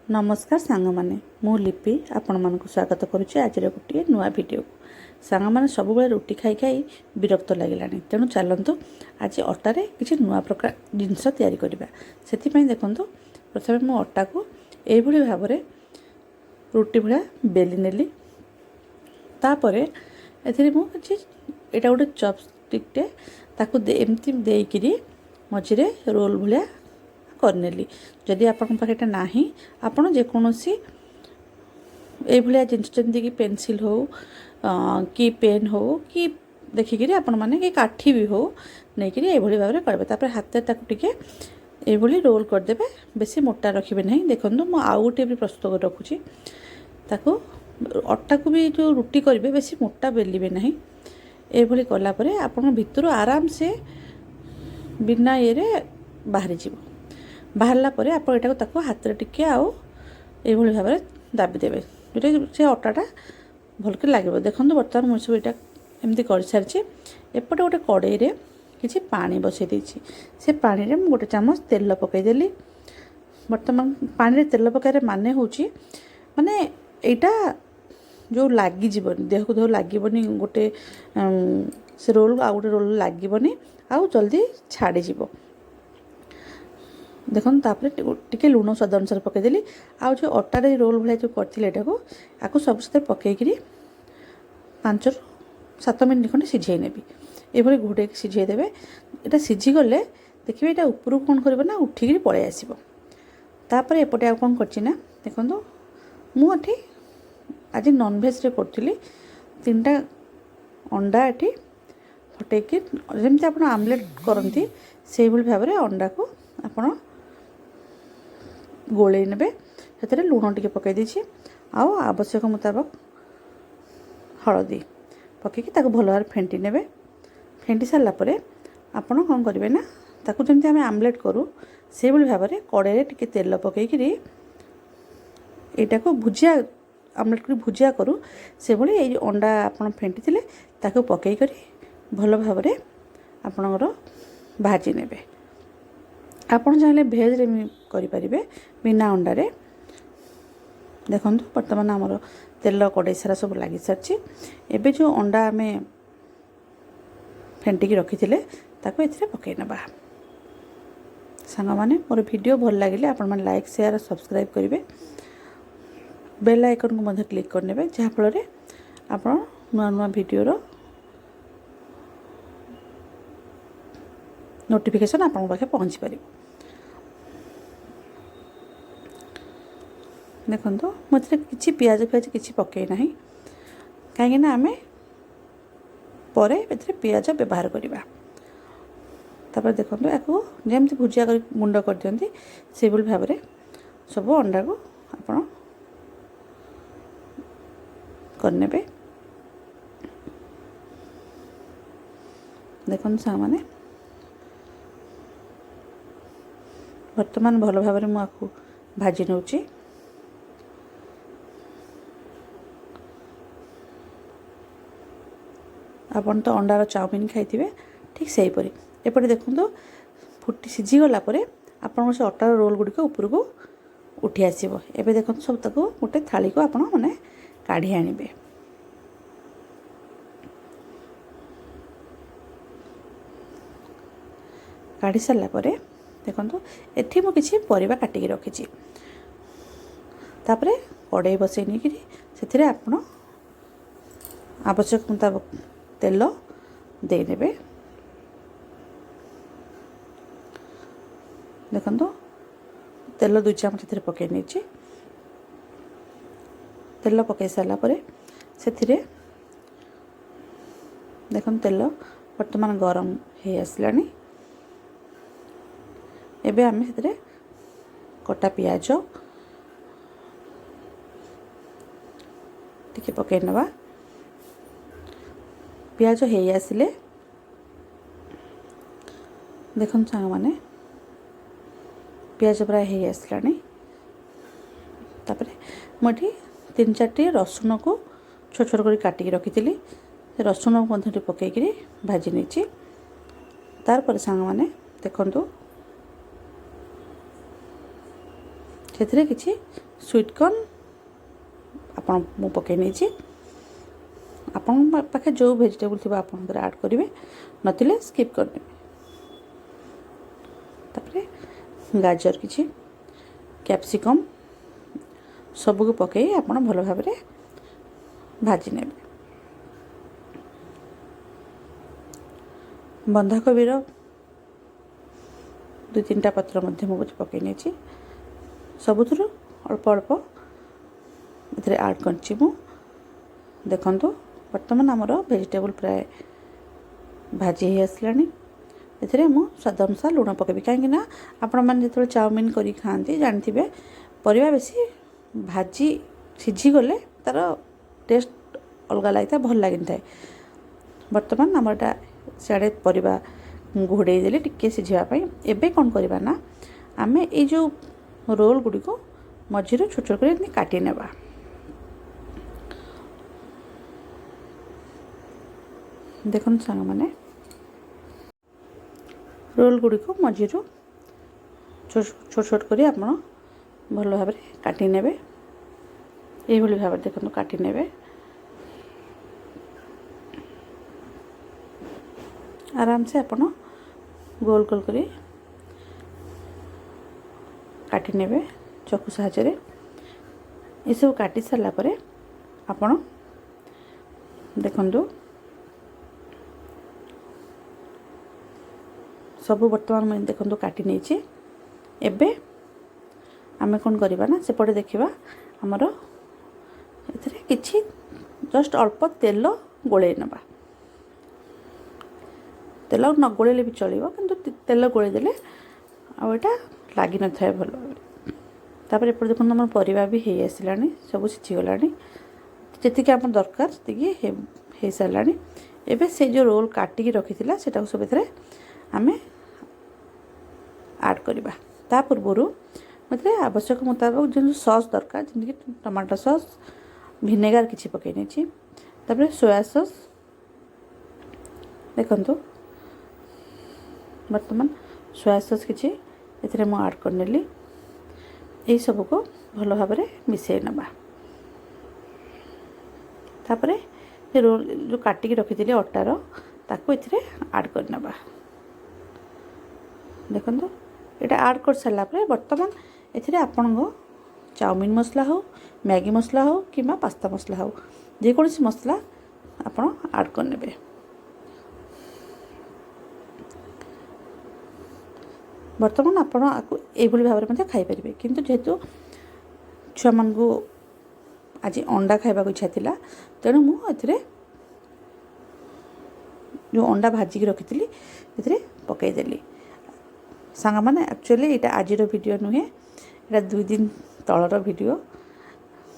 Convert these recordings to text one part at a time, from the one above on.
नमस्कार सांग माने मु लिपि आपण मानक स्वागत करुच्ची आज गोटे नुआ वीडियो सांग मैंने सब रुटी खाई खाई विरक्त लगे तेणु चलतु आज अटार किसी नुआ प्रकार जिनस तैयारी करवा से देखु प्रथम मु अटा को यही भाव में रुटी भाया बेली नेली तापर एथि मुझे यहाँ गोटे चपस्टिकटे एमती देकरी मझे रोल भाया करनेली जदि आपण पाखे ना आपण जेकोसी ये जिन जमीक पेनसिल हो कि पेन हो कि देखिकी आपण मैंने कि काठी भी हो नहीं ये भाव में करेंगे तापर हाथ टे ये रोल करदे बेसी मोटा रखिए ना देखो मुझे आउ गोटे भी प्रस्तुत कर रखुची ताको अटा को भी जो रुटी करेंगे बेसी मोटा बेलिए ना ये कलापर आपण भितर आराम से बिना ये बाहरी जीव बाहरला परे आप एटा हाथ में टिके आउ ये भाव में दाबीदेवे जोटा से अटाटा भलक लगे देखो बर्तमान मुझे सब यहाँ एमती कर सारी एपटे गोटे कड़े किसी पानी बसई देती से पानी में गोटे चामच तेल पकईदेली बर्तमान पानी तेल पकाइर माने हूँ माने यहाँ जो लगिजन देह को देह लगे गोटे से रोल आउ गोटे रोल लगे आउ जल्दी छाड़ीज देखो तापर टिके लुण स्वाद अनुसार पकईदेली आउ जो अटार रोल भाया जो करते आपको सब साथ पकईकरी 5 ରୁ 7 मिनट खंडे सिझाई नेबी ये घोड़े सिझेदेवे यहाँ सिझीगले देखिए यहाँ ऊपर कौन कर ना उठिकी पलि आसो तापर एपटे आ कौन कर देखो मुझे आज नॉनभेज करी 3टा अंडा ये फटेक जमी आप आमलेट करती से भाव में अंडा को आपण गोले ने से लुण टे पकई देछि आउ आवश्यक मुताबक हलदी पकईकि भल भाव फेंटी ने फेंटी सारापर आपण कौन करेंगे ना ताकू जमी आम आमलेट करूँ से भाव में कड़े टे तेल पकईकि यहाँ को भुजिया आमलेट कर भुजिया करूँ से भाई अंडा आप फेंटी थे ताकू पकईकि भल भाव में आपणकर भाजी ने आपड़ चाहिए भेज करें बिना अंडारे देखो बर्तमान आमर तेल कड़े सारा सब लग सारी एवं जो अंडा आम फेंटिकी रखी थे ताको ए पकई नवा सांग माने मोर वीडियो भल लगे आपण मैंने लाइक शेयर सब्सक्राइब करेंगे बेल आइकन को मध्य क्लिक करने जहाँफल आप नुआ नुआ वीडियो नोटिफिकेशन आपन पाखे पहुँची पार देखो मुझे किसी पियाज फियाज किसी पकई ना कहीं आम पर पियाज व्यवहार करवा तापर देखो या जमी भुजिया कर गुंड कर दिखती से भाव में सब अंडा को आप करने देखो सांग मैंने वर्तमान भल भाव में मुझे भाजी नौ आपन तो अंडार चाउमिन खाई ठीक से हीपरी एपटे देखो फुटी सीझीगला आप से अटार रोल गुड़िक ऊपर को उठी आसो एवं देखो सब तक गोटे थाली को आप मैंने काढ़ी आनिबे काढ़ी सारापर देखो एठी मु किसी परिबा काटिकी रखी तापर कड़े बसई नहीं से आप आवश्यक मुताबक तेल देने देखो तेल 2 चामच से पकई नहीं तेल पकई सारापर से देखो तेल वर्तमान गरम हो आसलानी एबे आम से कटा पियाज टिके पकई नवा पियाज हो आसिले देखो सांग माने पियाज प्राय हो आसलानी तापर मुझे 3-4टी रसुण को छोट छोट कर काटिकी रखी थी रसुण को पकईकि भाजी नहीं तार सांग माने देखो से किसी स्वीट कॉर्न आपण मु पकई नहीं आपण पाखे जो वेजिटेबल थी आप ऐड करेंगे नथिले स्किप करदे तापरे गाजर किछि कैप्सिकम सबको पकई आपण भल भाव भाजी ने बंधाकोबीर 2-3टा पत्र मुझे पकई नहीं सबुथ अल्प अल्प ये ऐड कर देखु बर्तमान आमर वेजिटेबल प्राय भाजी ही आसला ये स्वाद अनुसार लुण पकेबी कहीं आपण मैंने जो चाउमिन करी खाती जानते परिवा बेसी भाजी सीझी गले तार टेस्ट अलग लगी भल लगी था बर्तमान आमरटा सियाड़े परिवा घोड़े देले टिके सीझापी एबे कौन करवा ना आम ये जो रोल गुड़ी को मझीर छोट छोट कर काटी नेबा देखो सांग मैंने रोल गुड़ी को मझीर छोट छोट कर भल भाव काटी नेबे ये भाव देखो काटी नेबे आराम से आपण गोल गोल करी काटी नेबे चकु साहाय्य ये सब काटी सारा पर आपण देखंतु सबू बर्तमान मुझे देखो काटी नहीं एबे आमे कौन करवा ना सेपटे देखा आमर ये जस्ट अल्प तेल गोले नवा तेल न गोले भी चलो किंतु तेल गोले देले आटा लगी न था भल तापर एपटे देखो आम परिवा भी हो आसला सब सीझीगला जी आम दरकार से सारा एबे से जो रोल काटिकी रखी से सब आम ऐड करवा ता पूर्वर मतलब आवश्यक मुताबिक जो सॉस दरकार जमीक टमाटो सॉस विनेगार किसी पकई नहीं तापर सोया सॉस देखंतु बर्तमान सोया सॉस किसी ये मुझे ऐड करनेली यही सब को भल भाव मिसई नवा तापर ये रोल जो काटिकी रखी थी अटार ताको ये ऐड करनवा देखो ये ऐड कर सारा बर्तमान ये आपण चाउमिन मसला हो मैगी मसला हो कि पास्ता मसला हो जेकोसी मसला आपण ऐड करने बर्तमान आपण ये भाव में खाई पारे किंतु जेहेतु छुआ मान को आज अंडा खाइबा इच्छा थिला तेणु मुझे जो अंडा भाजिकी रखी ये पकईदेली सांग मैंने एक्चुअली यहाँ आज वीडियो नुहे यहाँ 2 दिन तलर वीडियो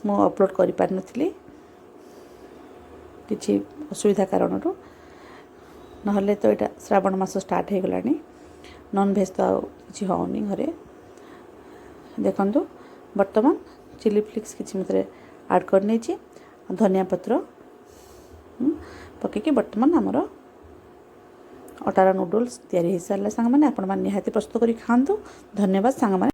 मु अपलोड कर पार नथली किसी असुविधा कारण ना तो यहाँ श्रावण मास स्टार्ट हो गला नॉन भेज तो किसी होनी घरे देखंतु बर्तमान चिली फ्लिक्स किसी मतलब ऐड कर नहीं धनिया पत्र पकईकि बर्तमान आमर अटार नूडल्स तैयारी हो सारा सांग मैंने आपण मैंने निहाती प्रस्तुत करी खातु धन्यवाद सांग मैंने।